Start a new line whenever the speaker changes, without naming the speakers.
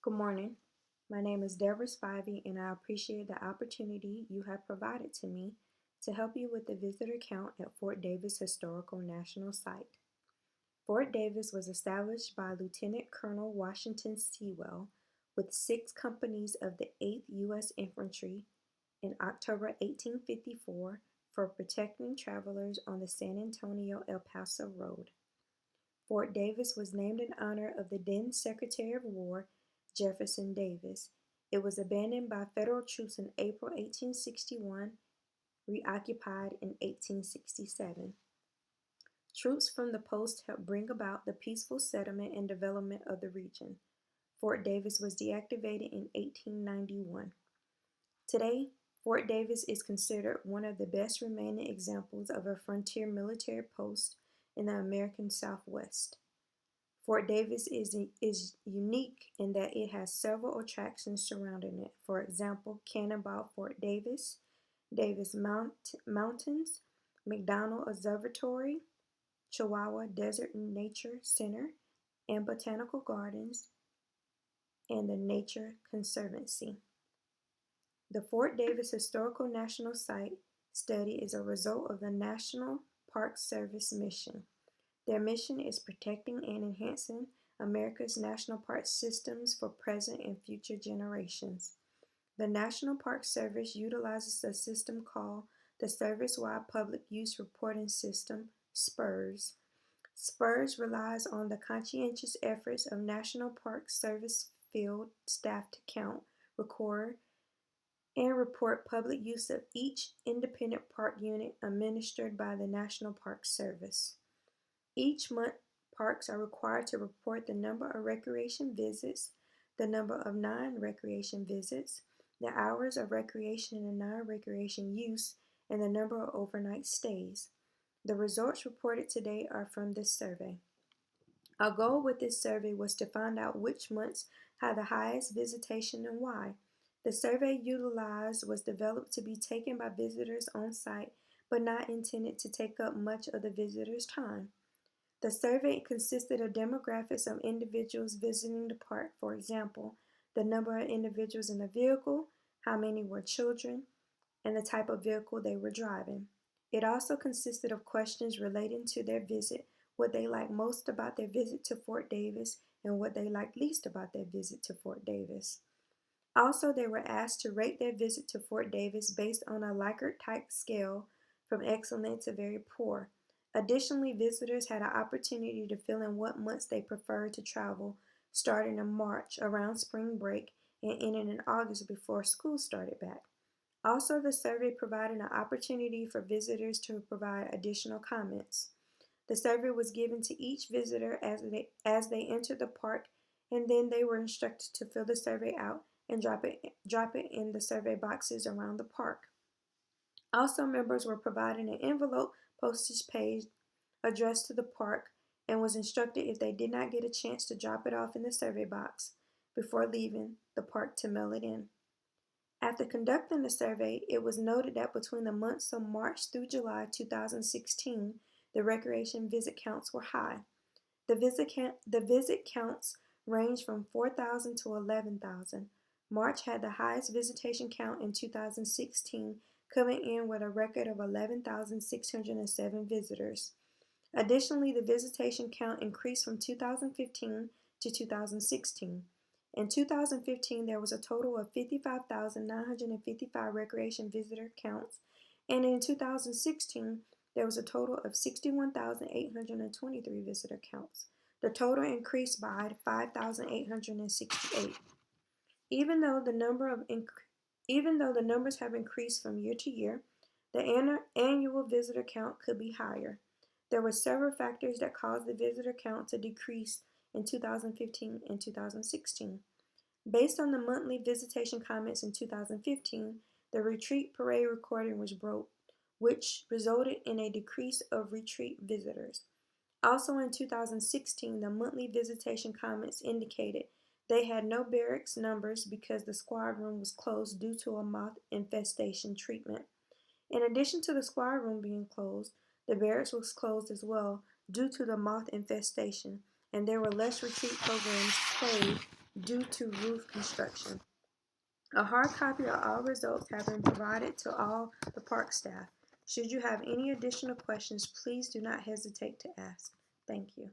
Good morning. My name is Deborah Spivey, and I appreciate the opportunity you have provided to me to help you with the visitor count at Fort Davis Historical National Site. Fort Davis was established by Lieutenant Colonel Washington Sewell with 6 companies of the 8th U.S. Infantry in October 1854 for protecting travelers on the San Antonio-El Paso Road. Fort Davis was named in honor of the then Secretary of War, Jefferson Davis. It was abandoned by federal troops in April 1861, reoccupied in 1867. Troops from the post helped bring about the peaceful settlement and development of the region. Fort Davis was deactivated in 1891. Today, Fort Davis is considered one of the best remaining examples of a frontier military post in the American Southwest. Fort Davis is unique in that it has several attractions surrounding it. For example, Cannonball Fort Davis, Davis Mountains, McDonald Observatory, Chihuahua Desert Nature Center, and Botanical Gardens, and the Nature Conservancy. The Fort Davis Historical National Site study is a result of the National Park Service mission. Their mission is protecting and enhancing America's national park systems for present and future generations. The National Park Service utilizes a system called the Service-Wide Public Use Reporting System, SPURS. SPURS relies on the conscientious efforts of National Park Service field staff to count, record, and report public use of each independent park unit administered by the National Park Service. Each month, parks are required to report the number of recreation visits, the number of non-recreation visits, the hours of recreation and non-recreation use, and the number of overnight stays. The results reported today are from this survey. Our goal with this survey was to find out which months had the highest visitation and why. The survey utilized was developed to be taken by visitors on site, but not intended to take up much of the visitors' time. The survey consisted of demographics of individuals visiting the park, for example, the number of individuals in the vehicle, how many were children, and the type of vehicle they were driving. It also consisted of questions relating to their visit, what they liked most about their visit to Fort Davis, and what they liked least about their visit to Fort Davis. Also, they were asked to rate their visit to Fort Davis based on a Likert-type scale from excellent to very poor. Additionally, visitors had an opportunity to fill in what months they preferred to travel, starting in March around spring break and ending in August before school started back. Also, the survey provided an opportunity for visitors to provide additional comments. The survey was given to each visitor as they entered the park, and then they were instructed to fill the survey out and drop it in the survey boxes around the park. Also, members were provided an envelope postage page addressed to the park and was instructed if they did not get a chance to drop it off in the survey box before leaving the park to mail it in. After conducting the survey, it was noted that between the months of March through July 2016, the recreation visit counts were high. The visit counts ranged from 4,000 to 11,000. March had the highest visitation count in 2016, coming in with a record of 11,607 visitors. Additionally, the visitation count increased from 2015 to 2016. In 2015, there was a total of 55,955 recreation visitor counts, and in 2016, there was a total of 61,823 visitor counts. The total increased by 5,868. Even though the numbers have increased from year to year, the annual visitor count could be higher. There were several factors that caused the visitor count to decrease in 2015 and 2016. Based on the monthly visitation comments in 2015, the retreat parade recording was broke, which resulted in a decrease of retreat visitors. Also in 2016, the monthly visitation comments indicated they had no barracks numbers because the squad room was closed due to a moth infestation treatment. In addition to the squad room being closed, the barracks was closed as well due to the moth infestation, and there were less retreat programs played due to roof construction. A hard copy of all results have been provided to all the park staff. Should you have any additional questions, please do not hesitate to ask. Thank you.